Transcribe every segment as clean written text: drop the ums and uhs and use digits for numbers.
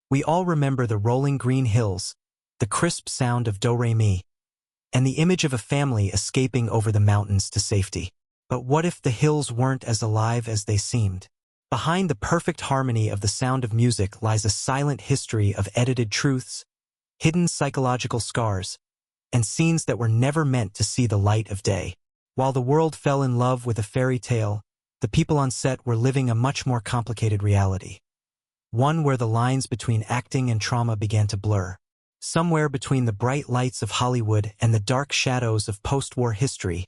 We all remember the rolling green hills, the crisp sound of do-re-mi, and the image of a family escaping over the mountains to safety. But what if the hills weren't as alive as they seemed? Behind the perfect harmony of the sound of music lies a silent history of edited truths, hidden psychological scars, and scenes that were never meant to see the light of day. While the world fell in love with a fairy tale, the people on set were living a much more complicated reality. One where the lines between acting and trauma began to blur. Somewhere between the bright lights of Hollywood and the dark shadows of post-war history,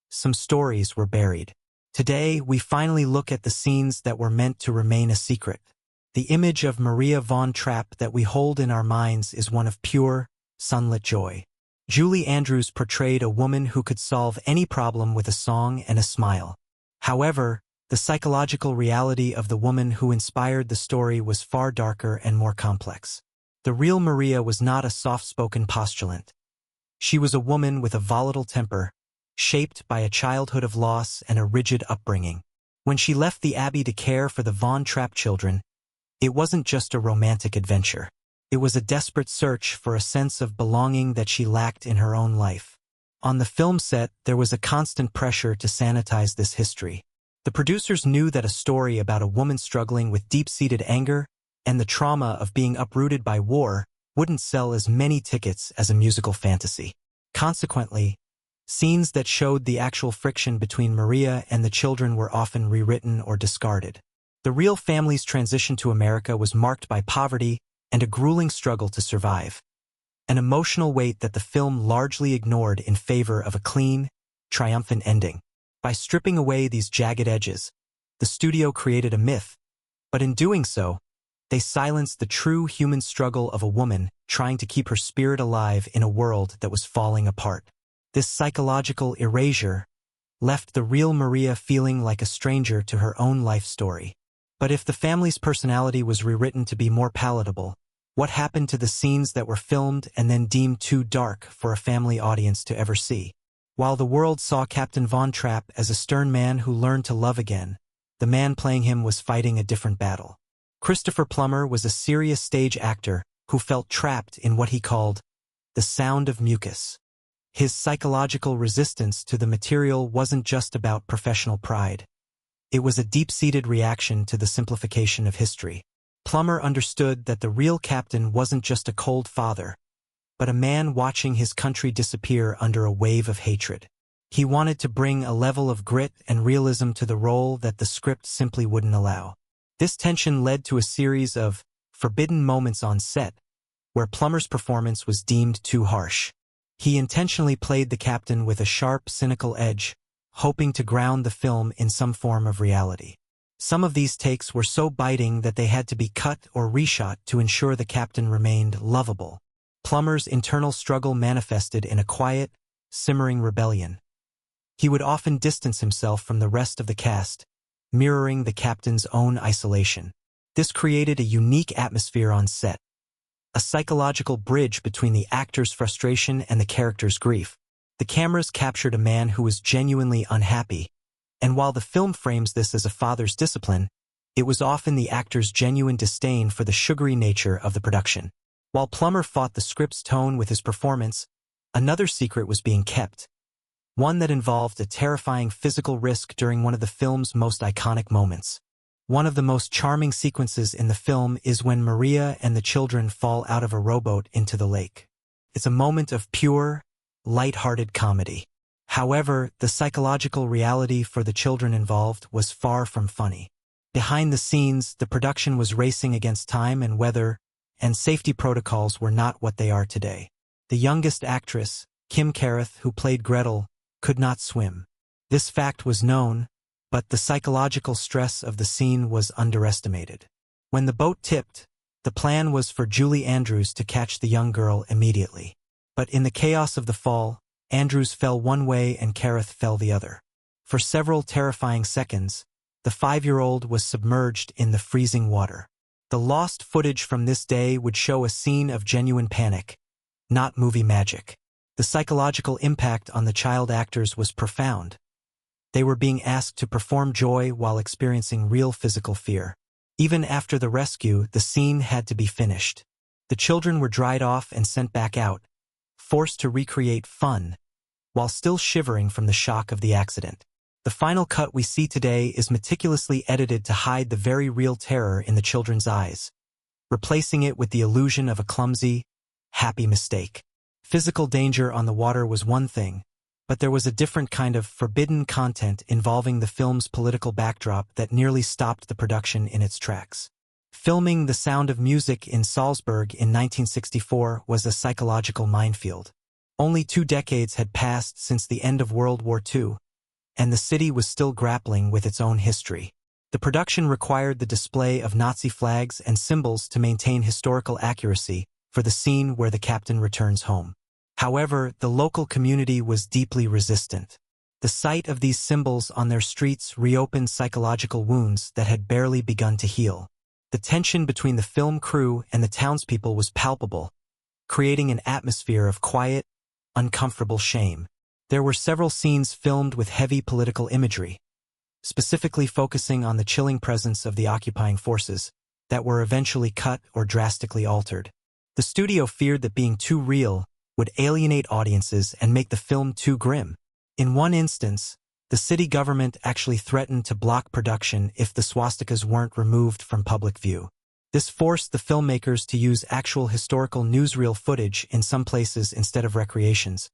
some stories were buried. Today, we finally look at the scenes that were meant to remain a secret. The image of Maria von Trapp that we hold in our minds is one of pure, sunlit joy. Julie Andrews portrayed a woman who could solve any problem with a song and a smile. However, the psychological reality of the woman who inspired the story was far darker and more complex. The real Maria was not a soft-spoken postulant. She was a woman with a volatile temper, shaped by a childhood of loss and a rigid upbringing. When she left the abbey to care for the Von Trapp children, it wasn't just a romantic adventure. It was a desperate search for a sense of belonging that she lacked in her own life. On the film set, there was a constant pressure to sanitize this history. The producers knew that a story about a woman struggling with deep-seated anger and the trauma of being uprooted by war wouldn't sell as many tickets as a musical fantasy. Consequently, scenes that showed the actual friction between Maria and the children were often rewritten or discarded. The real family's transition to America was marked by poverty and a grueling struggle to survive, an emotional weight that the film largely ignored in favor of a clean, triumphant ending. By stripping away these jagged edges, the studio created a myth, but in doing so, they silenced the true human struggle of a woman trying to keep her spirit alive in a world that was falling apart. This psychological erasure left the real Maria feeling like a stranger to her own life story. But if the family's personality was rewritten to be more palatable, what happened to the scenes that were filmed and then deemed too dark for a family audience to ever see? While the world saw Captain Von Trapp as a stern man who learned to love again, the man playing him was fighting a different battle. Christopher Plummer was a serious stage actor who felt trapped in what he called the sound of mucus. His psychological resistance to the material wasn't just about professional pride. It was a deep-seated reaction to the simplification of history. Plummer understood that the real captain wasn't just a cold father, but a man watching his country disappear under a wave of hatred. He wanted to bring a level of grit and realism to the role that the script simply wouldn't allow. This tension led to a series of forbidden moments on set, where Plummer's performance was deemed too harsh. He intentionally played the captain with a sharp, cynical edge, hoping to ground the film in some form of reality. Some of these takes were so biting that they had to be cut or reshot to ensure the captain remained lovable. Plummer's internal struggle manifested in a quiet, simmering rebellion. He would often distance himself from the rest of the cast, mirroring the captain's own isolation. This created a unique atmosphere on set, a psychological bridge between the actor's frustration and the character's grief. The cameras captured a man who was genuinely unhappy, and while the film frames this as a father's discipline, it was often the actor's genuine disdain for the sugary nature of the production. While Plummer fought the script's tone with his performance, another secret was being kept, one that involved a terrifying physical risk during one of the film's most iconic moments. One of the most charming sequences in the film is when Maria and the children fall out of a rowboat into the lake. It's a moment of pure, light-hearted comedy. However, the psychological reality for the children involved was far from funny. Behind the scenes, the production was racing against time and weather, and safety protocols were not what they are today. The youngest actress, Kim Carruth, who played Gretel, could not swim. This fact was known, but the psychological stress of the scene was underestimated. When the boat tipped, the plan was for Julie Andrews to catch the young girl immediately. But in the chaos of the fall, Andrews fell one way and Carruth fell the other. For several terrifying seconds, the 5-year-old was submerged in the freezing water. The lost footage from this day would show a scene of genuine panic, not movie magic. The psychological impact on the child actors was profound. They were being asked to perform joy while experiencing real physical fear. Even after the rescue, the scene had to be finished. The children were dried off and sent back out, forced to recreate fun, while still shivering from the shock of the accident. The final cut we see today is meticulously edited to hide the very real terror in the children's eyes, replacing it with the illusion of a clumsy, happy mistake. Physical danger on the water was one thing, but there was a different kind of forbidden content involving the film's political backdrop that nearly stopped the production in its tracks. Filming The Sound of Music in Salzburg in 1964 was a psychological minefield. Only 2 decades had passed since the end of World War II, and the city was still grappling with its own history. The production required the display of Nazi flags and symbols to maintain historical accuracy for the scene where the captain returns home. However, the local community was deeply resistant. The sight of these symbols on their streets reopened psychological wounds that had barely begun to heal. The tension between the film crew and the townspeople was palpable, creating an atmosphere of quiet, uncomfortable shame. There were several scenes filmed with heavy political imagery, specifically focusing on the chilling presence of the occupying forces, that were eventually cut or drastically altered. The studio feared that being too real would alienate audiences and make the film too grim. In one instance, the city government actually threatened to block production if the swastikas weren't removed from public view. This forced the filmmakers to use actual historical newsreel footage in some places instead of recreations,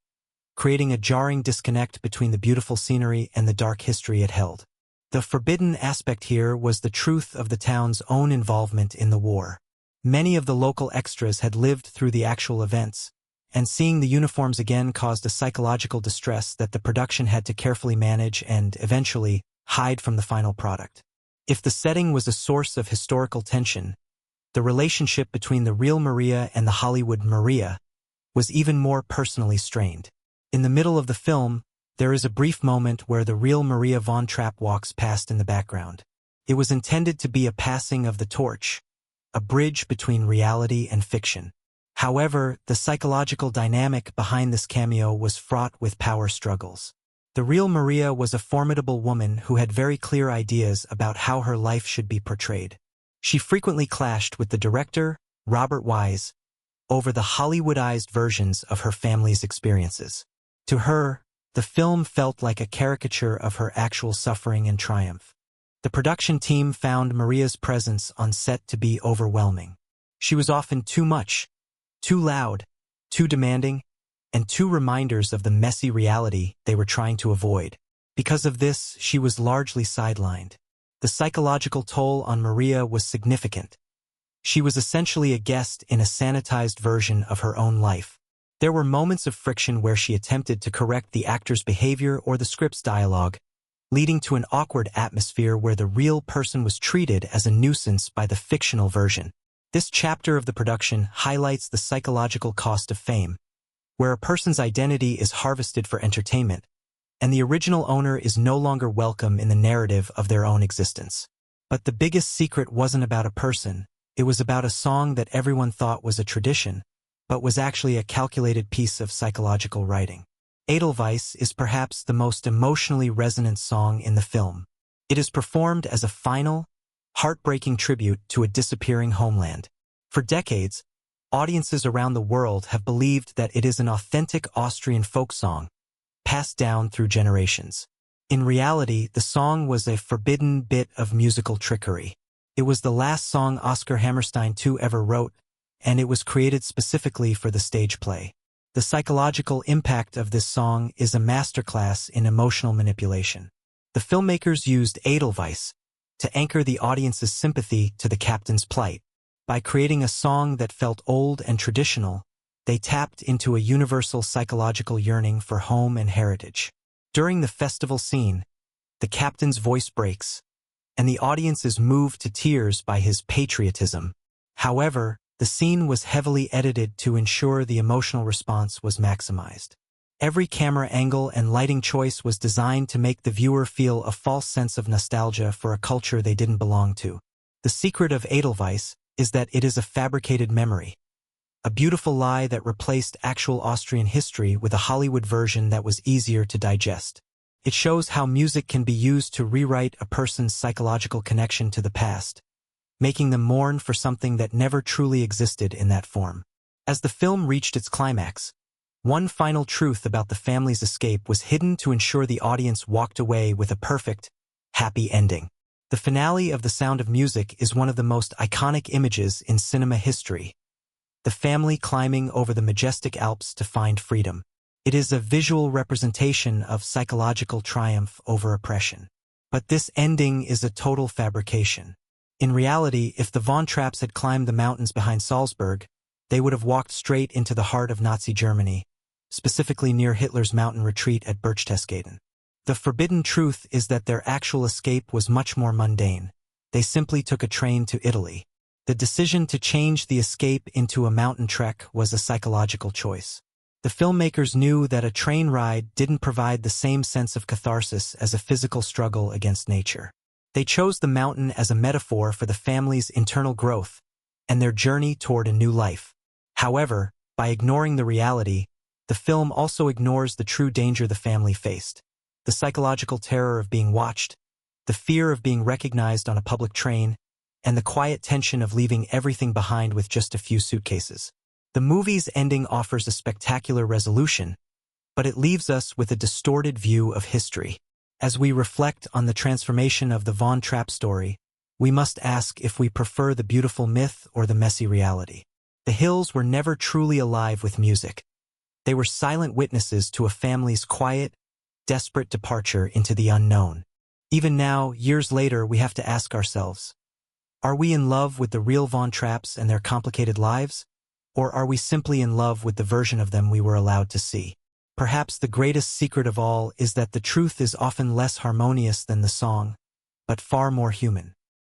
creating a jarring disconnect between the beautiful scenery and the dark history it held. The forbidden aspect here was the truth of the town's own involvement in the war. Many of the local extras had lived through the actual events, and seeing the uniforms again caused a psychological distress that the production had to carefully manage and, eventually, hide from the final product. If the setting was a source of historical tension, the relationship between the real Maria and the Hollywood Maria was even more personally strained. In the middle of the film, there is a brief moment where the real Maria von Trapp walks past in the background. It was intended to be a passing of the torch, a bridge between reality and fiction. However, the psychological dynamic behind this cameo was fraught with power struggles. The real Maria was a formidable woman who had very clear ideas about how her life should be portrayed. She frequently clashed with the director, Robert Wise, over the Hollywoodized versions of her family's experiences. To her, the film felt like a caricature of her actual suffering and triumph. The production team found Maria's presence on set to be overwhelming. She was often too much, too loud, too demanding, and too reminders of the messy reality they were trying to avoid. Because of this, she was largely sidelined. The psychological toll on Maria was significant. She was essentially a guest in a sanitized version of her own life. There were moments of friction where she attempted to correct the actor's behavior or the script's dialogue, leading to an awkward atmosphere where the real person was treated as a nuisance by the fictional version. This chapter of the production highlights the psychological cost of fame, where a person's identity is harvested for entertainment, and the original owner is no longer welcome in the narrative of their own existence. But the biggest secret wasn't about a person, it was about a song that everyone thought was a tradition, but was actually a calculated piece of psychological writing. Edelweiss is perhaps the most emotionally resonant song in the film. It is performed as a final, heartbreaking tribute to a disappearing homeland. For decades, audiences around the world have believed that it is an authentic Austrian folk song, passed down through generations. In reality, the song was a forbidden bit of musical trickery. It was the last song Oscar Hammerstein II ever wrote, and it was created specifically for the stage play. The psychological impact of this song is a masterclass in emotional manipulation. The filmmakers used Edelweiss to anchor the audience's sympathy to the captain's plight. By creating a song that felt old and traditional, they tapped into a universal psychological yearning for home and heritage. During the festival scene, the captain's voice breaks, and the audience is moved to tears by his patriotism. However, the scene was heavily edited to ensure the emotional response was maximized. Every camera angle and lighting choice was designed to make the viewer feel a false sense of nostalgia for a culture they didn't belong to. The secret of Edelweiss is that it is a fabricated memory, a beautiful lie that replaced actual Austrian history with a Hollywood version that was easier to digest. It shows how music can be used to rewrite a person's psychological connection to the past, making them mourn for something that never truly existed in that form. As the film reached its climax, one final truth about the family's escape was hidden to ensure the audience walked away with a perfect, happy ending. The finale of The Sound of Music is one of the most iconic images in cinema history. The family climbing over the majestic Alps to find freedom. It is a visual representation of psychological triumph over oppression. But this ending is a total fabrication. In reality, if the Von Trapps had climbed the mountains behind Salzburg, they would have walked straight into the heart of Nazi Germany, specifically near Hitler's mountain retreat at Berchtesgaden. The forbidden truth is that their actual escape was much more mundane. They simply took a train to Italy. The decision to change the escape into a mountain trek was a psychological choice. The filmmakers knew that a train ride didn't provide the same sense of catharsis as a physical struggle against nature. They chose the mountain as a metaphor for the family's internal growth and their journey toward a new life. However, by ignoring the reality, the film also ignores the true danger the family faced. The psychological terror of being watched, the fear of being recognized on a public train, and the quiet tension of leaving everything behind with just a few suitcases. The movie's ending offers a spectacular resolution, but it leaves us with a distorted view of history. As we reflect on the transformation of the Von Trapp story, we must ask if we prefer the beautiful myth or the messy reality. The Hills were never truly alive with music. They were silent witnesses to a family's quiet, desperate departure into the unknown. Even now, years later, we have to ask ourselves, are we in love with the real Von Trapps and their complicated lives? Or are we simply in love with the version of them we were allowed to see? Perhaps the greatest secret of all is that the truth is often less harmonious than the song, but far more human.